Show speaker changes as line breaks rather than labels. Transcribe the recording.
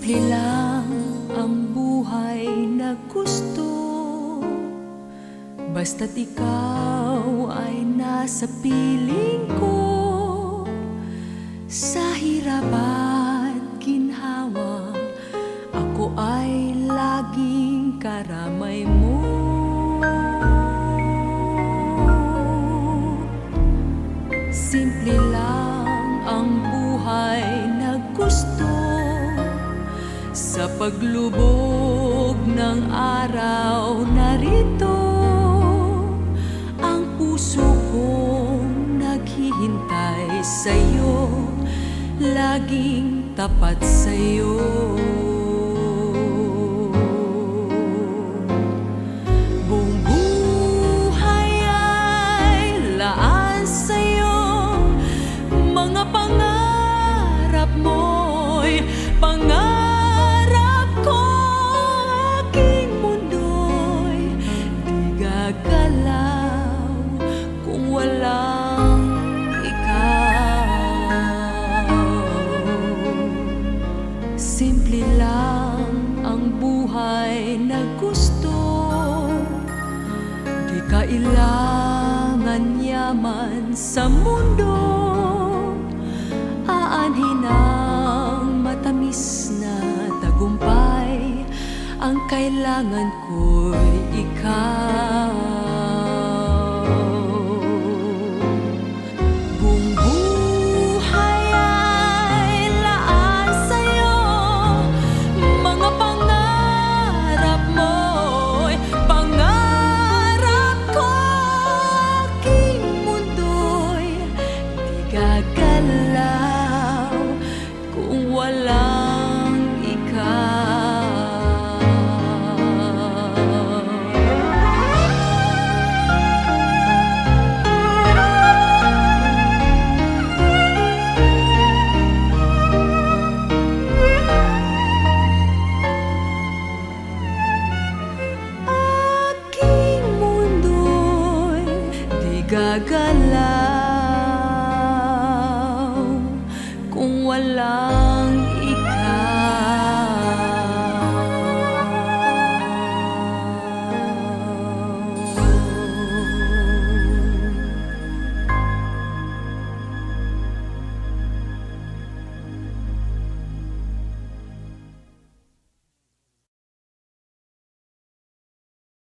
Simple lang ang buhay na gusto, basta't ikaw ay nasa piling ko. Sa hirap at ginhawa, ako ay laging karamay mo. Simple lang ang buhay na gusto, sa paglubog ng araw narito ang puso kong naghihintay sa'yo, laging tapat sa'yo. Buong buhay ay laan sa'yo, mga pangarap mo'y pangarap ko. Aking mundo'y di gagalaw kung walang ikaw. Simple lang ang buhay na gusto, di kailangan yaman sa mundo. Aanhin ang matamis na tagumpay, ang kailangan ko'y ikaw. Buong buhay ay laan sa'yo, mga pangarap mo'y pangarap ko. Aking mundo'y di gagalaw kung walang ikaw. Aking mundo'y di gagalaw kung wala